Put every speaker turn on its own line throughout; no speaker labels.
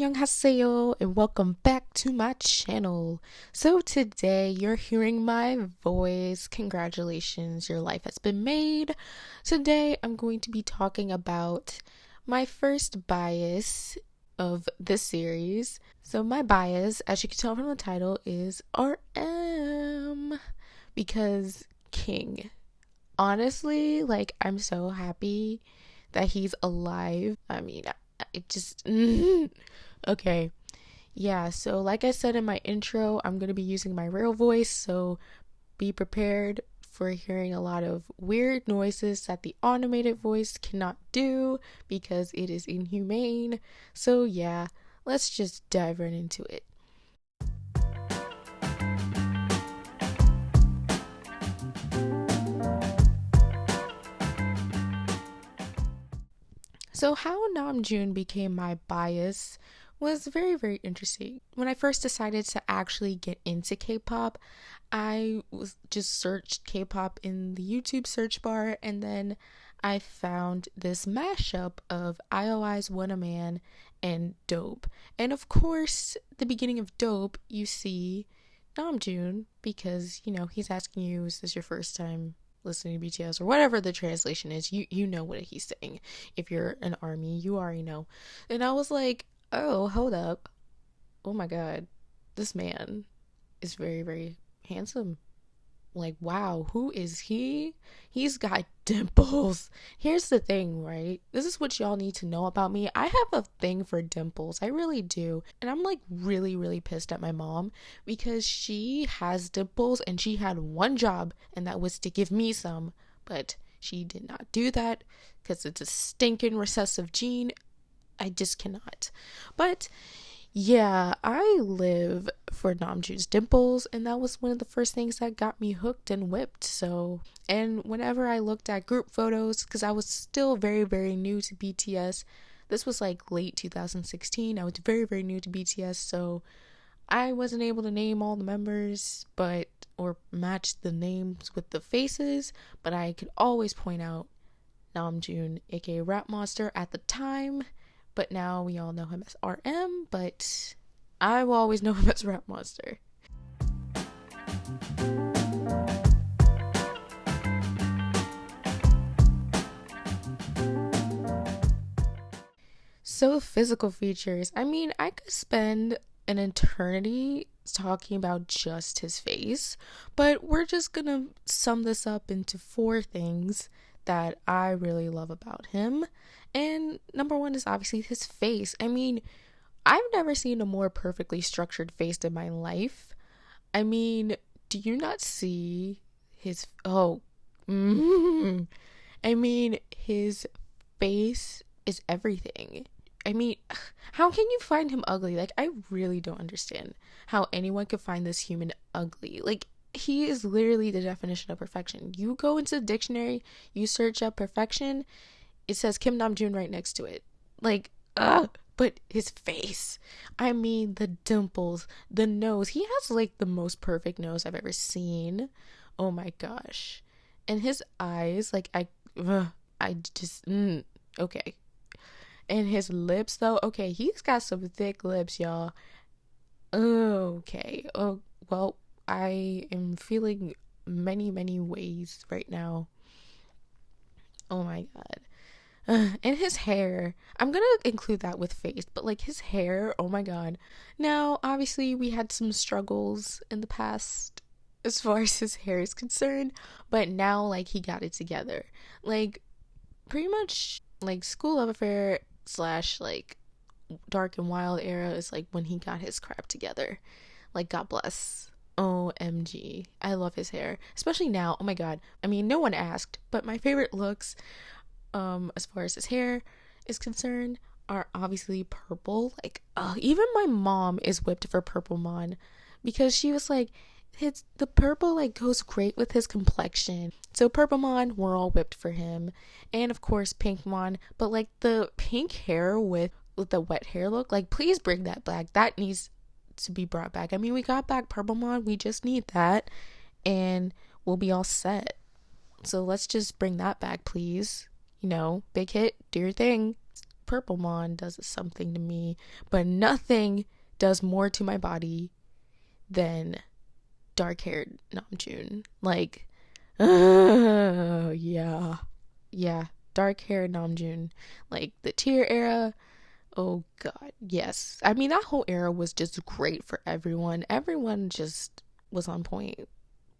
Annyeonghaseyo and welcome back to my channel. So today you're hearing my voice. Congratulations, your life has been made. Today I'm going to be talking about my first bias of this series. So my bias, as you can tell from the title, is RM because King. Honestly, I'm so happy that he's alive. It just okay. Yeah, so like I said in my intro, I'm going to be using my real voice, so be prepared for hearing a lot of weird noises that the automated voice cannot do because it is inhumane. So yeah, let's just dive right into it. So how Namjoon became my bias was very, very interesting. When I first decided to actually get into K-pop, I was just searched K-pop in the YouTube search bar, and then I found this mashup of IOI's What a Man and Dope. And of course, the beginning of Dope, you see Namjoon because, he's asking you, is this your first time listening to BTS or whatever the translation is? You know what he's saying. If you're an army, you already know. And I was like, oh, hold up. Oh my god. This man is very, very handsome. Like, wow, who is he? He's got dimples. Here's the thing, right? This is what y'all need to know about me. I have a thing for dimples. I really do. And I'm really, really pissed at my mom because she has dimples and she had one job, and that was to give me some. But she did not do that because it's a stinking recessive gene. I just cannot. But yeah, I live for Namjoon's dimples, and that was one of the first things that got me hooked and whipped. So, and whenever I looked at group photos, because I was still very, very new to BTS, this was late 2016. I was very, very new to BTS, so I wasn't able to name all the members, or match the names with the faces, but I could always point out Namjoon, aka Rap Monster at the time. But now we all know him as RM, but I will always know him as Rap Monster. So physical features. I could spend an eternity talking about just his face, but we're just gonna sum this up into 4 things that I really love about him. And number 1 is obviously his face. I've never seen a more perfectly structured face in my life. Do you not see his his face is everything. How can you find him ugly? I really don't understand how anyone could find this human ugly. He is literally the definition of perfection. You go into the dictionary, you search up perfection, it says Kim Namjoon right next to it. But his face. The dimples, the nose. He has the most perfect nose I've ever seen. Oh my gosh. And his eyes, okay. And his lips, though, okay, he's got some thick lips, y'all. Okay. Oh, well, I am feeling many, many ways right now. Oh my god. And his hair, I'm gonna include that with face, but his hair, oh my god. Now, obviously, we had some struggles in the past as far as his hair is concerned, but now, he got it together. Pretty much, School Love Affair / Dark and Wild era is when he got his crap together. God bless. OMG. I love his hair. Especially now. Oh my god. No one asked, but my favorite looks, as far as his hair is concerned, are obviously purple. Even my mom is whipped for Purple Mon because she was the purple goes great with his complexion. So Purple Mon, we're all whipped for him. And of course Pink Mon, but the pink hair with the wet hair look, please bring that back. That needs to be brought back. We got back Purple Mon, we just need that and we'll be all set. So let's just bring that back, please. Big hit, do your thing. Purple Mon does something to me, but nothing does more to my body than dark-haired Namjoon. Like, yeah, dark-haired Namjoon. Like the Tear era. Oh god, yes. I mean, that whole era was just great for everyone. Everyone just was on point.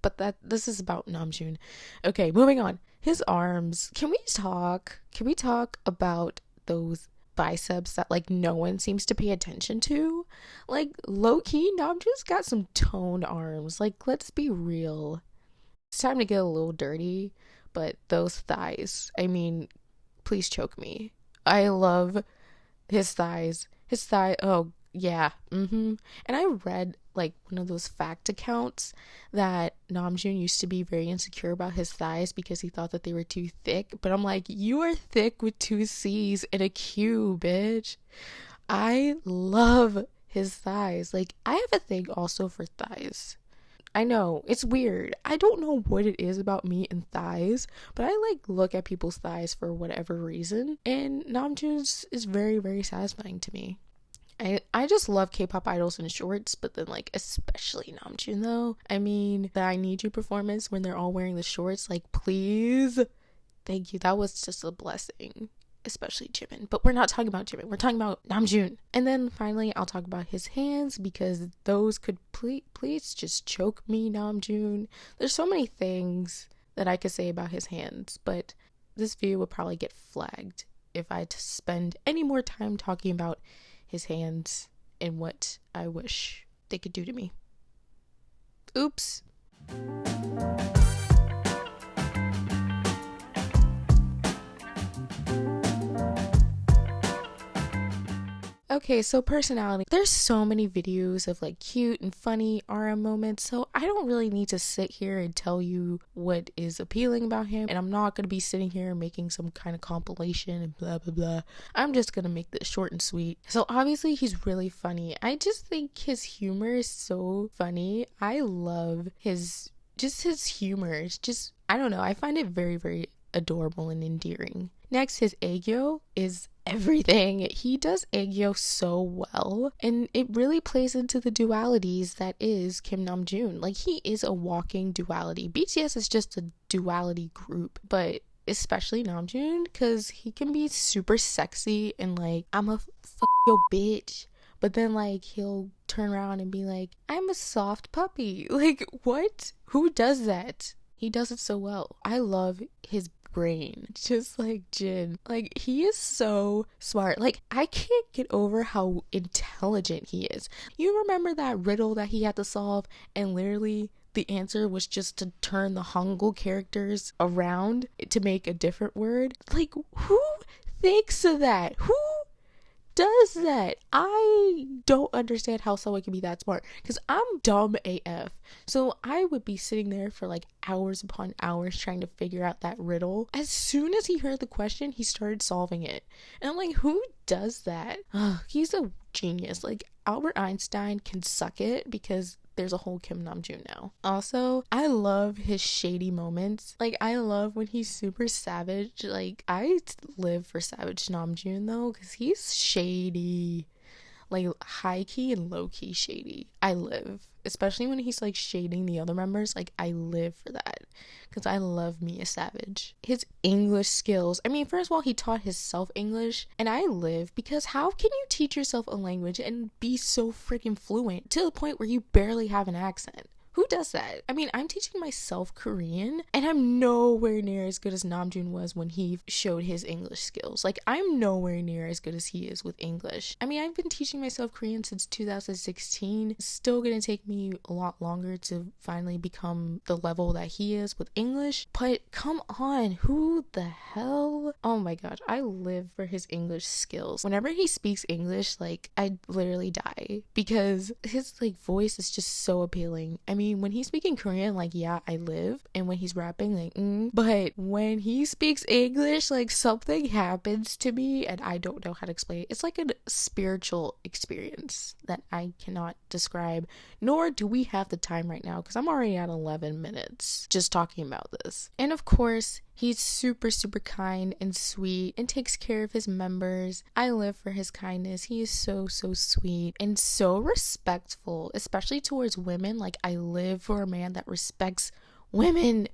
But this is about Namjoon. Okay, moving on. His arms. Can we talk? Can we talk about those biceps that like no one seems to pay attention to? Like low key, Namjoon's got some toned arms. Like, let's be real. It's time to get a little dirty, but those thighs. I mean, please choke me. I love his thighs. His thigh. Oh yeah. And I read like one of those fact accounts that Namjoon used to be very insecure about his thighs because he thought that they were too thick. But I'm like, you are thick with 2 C's and a Q, bitch. I love his thighs. Like, I have a thing also for thighs. I know, it's weird. I don't know what it is about me and thighs, but I like look at people's thighs for whatever reason, and Namjoon's is very, very satisfying to me. I just love K-pop idols in shorts, but then like especially Namjoon though. I mean, the I Need You performance when they're all wearing the shorts, like please, thank you. That was just a blessing. Especially Jimin, but we're not talking about Jimin, we're talking about Namjoon. And then finally I'll talk about his hands because those could please just choke me, Namjoon. There's so many things that I could say about his hands, but this video would probably get flagged if I had to spend any more time talking about his hands and what I wish they could do to me. Oops. Okay, so personality. There's so many videos of like cute and funny RM moments, so I don't really need to sit here and tell you what is appealing about him, and I'm not going to be sitting here making some kind of compilation and blah blah blah. I'm just going to make this short and sweet. So obviously he's really funny. I just think his humor is so funny. I love his humor. It's just, I don't know, I find it very, very adorable and endearing. Next, his aegyo is everything. He does aegyo so well, and it really plays into the dualities that is Kim Namjoon. Like, he is a walking duality. BTS is just a duality group, but especially Namjoon, because he can be super sexy and like, I'm a yo bitch, but then like he'll turn around and be like, I'm a soft puppy. Like, what? Who does that? He does it so well. I love his brain, just like Jin. Like, he is so smart. Like, I can't get over how intelligent he is. You remember that riddle that he had to solve, and literally the answer was just to turn the Hangul characters around to make a different word? Like, who thinks of that? Who does that? I don't understand how someone can be that smart, because I'm dumb AF. So I would be sitting there for like hours upon hours trying to figure out that riddle. As soon as he heard the question, he started solving it, and I'm like, who does that? He's a genius. Like, Albert Einstein can suck it because there's a whole Kim Namjoon now. Also, I love his shady moments. Like, I love when he's super savage. Like, I live for savage Namjoon though, because he's shady. Like, high-key and low-key shady. I live. Especially when he's like shading the other members. Like, I live for that, because I love me a savage. His English skills. I mean, first of all, he taught himself English, and I live, because how can you teach yourself a language and be so freaking fluent to the point where you barely have an accent? Who does that? I mean, I'm teaching myself Korean, and I'm nowhere near as good as Namjoon was when he showed his English skills. Like, I'm nowhere near as good as he is with English. I mean, I've been teaching myself Korean since 2016. It's still gonna take me a lot longer to finally become the level that he is with English. But come on, who the hell? Oh my gosh, I live for his English skills. Whenever he speaks English, like, I literally die, because his like voice is just so appealing. I mean, when he's speaking Korean, like, yeah, I live. And when he's rapping, like, But when he speaks English, like, something happens to me and I don't know how to explain it. It's like a spiritual experience that I cannot describe, nor do we have the time right now, because I'm already at 11 minutes just talking about this. And of course, He's super, super kind and sweet and takes care of his members. I live for his kindness. He is so, so sweet and so respectful, especially towards women. Like, I live for a man that respects women.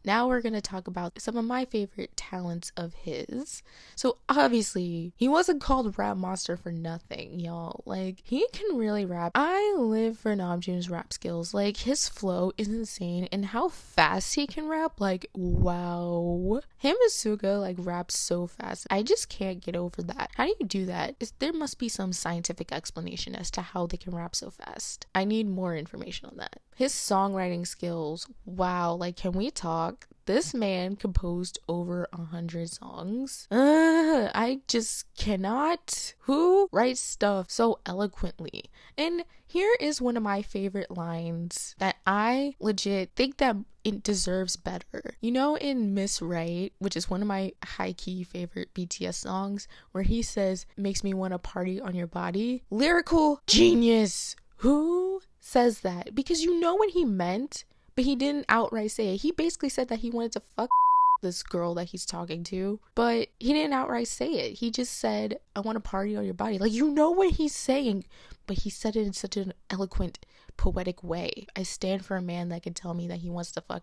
Now we're going to talk about some of my favorite talents of his. So obviously, he wasn't called Rap Monster for nothing, y'all. Like, he can really rap. I live for Namjoon's rap skills. Like, his flow is insane, and how fast he can rap, like, wow. Him and Suga, like, rap so fast. I just can't get over that. How do you do that? There must be some scientific explanation as to how they can rap so fast. I need more information on that. His songwriting skills, wow. Like, can we talk? This man composed over 100 songs. I just cannot. Who writes stuff so eloquently? And here is one of my favorite lines that I legit think that it deserves better. You know, in Miss Right, which is one of my high-key favorite BTS songs, where he says, "Makes me want to party on your body." Lyrical genius. Who says that? Because you know what he meant, but he didn't outright say it. He basically said that he wanted to fuck this girl that he's talking to, but he didn't outright say it. He just said, "I want to party on your body." Like, you know what he's saying, but he said it in such an eloquent, poetic way. I stand for a man that can tell me that he wants to fuck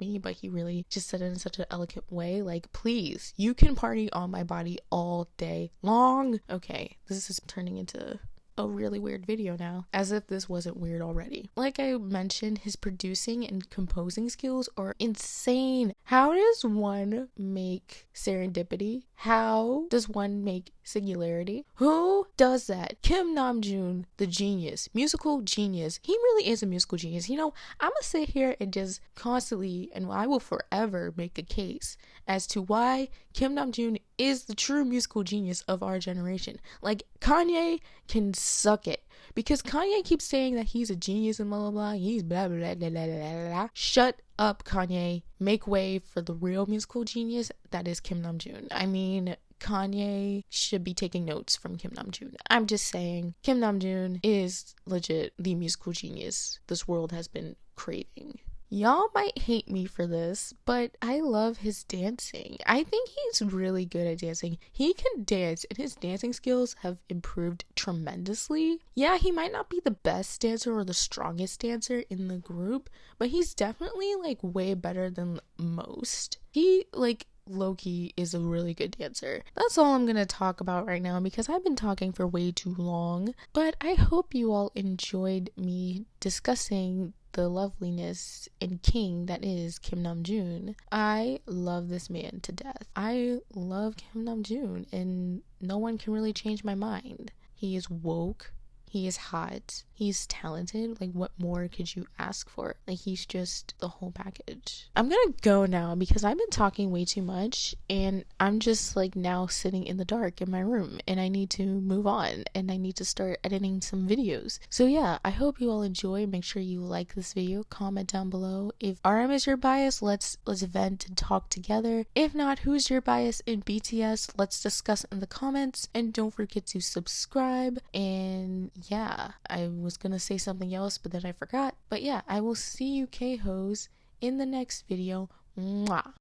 me, but he really just said it in such an eloquent way. Like, please, you can party on my body all day long. Okay, this is turning into a really weird video now, as if this wasn't weird already. Like I mentioned, his producing and composing skills are insane. How does one make Serendipity? How does one make Singularity? Who does that? Kim Namjoon, the genius, musical genius. He really is a musical genius. You know, I'm gonna sit here and just constantly, and I will forever make a case as to why Kim Namjoon is the true musical genius of our generation. Like, Kanye can suck it, because Kanye keeps saying that he's a genius and blah blah blah, he's blah blah blah blah blah blah. Shut up, Kanye. Make way for the real musical genius that is Kim Namjoon. I mean, Kanye should be taking notes from Kim Namjoon. I'm just saying, Kim Namjoon is legit the musical genius this world has been craving. Y'all might hate me for this, but I love his dancing. I think he's really good at dancing. He can dance, and his dancing skills have improved tremendously. Yeah, he might not be the best dancer or the strongest dancer in the group, but he's definitely, like, way better than most. He, like, low-key is a really good dancer. That's all I'm gonna talk about right now, because I've been talking for way too long. But I hope you all enjoyed me discussing the loveliness and king that is Kim Namjoon. I love this man to death. I love Kim Namjoon, and no one can really change my mind. He is woke. He is hot. He's talented. Like, what more could you ask for? Like, he's just the whole package. I'm gonna go now because I've been talking way too much, and I'm just, like, now sitting in the dark in my room, and I need to move on, and I need to start editing some videos. So yeah, I hope you all enjoy. Make sure you like this video, comment down below. If RM is your bias, let's vent and talk together. If not, who's your bias in BTS? Let's discuss in the comments, and don't forget to subscribe. And yeah, I was gonna say something else, but then I forgot. But yeah, I will see you K-Hoes in the next video. Mwah.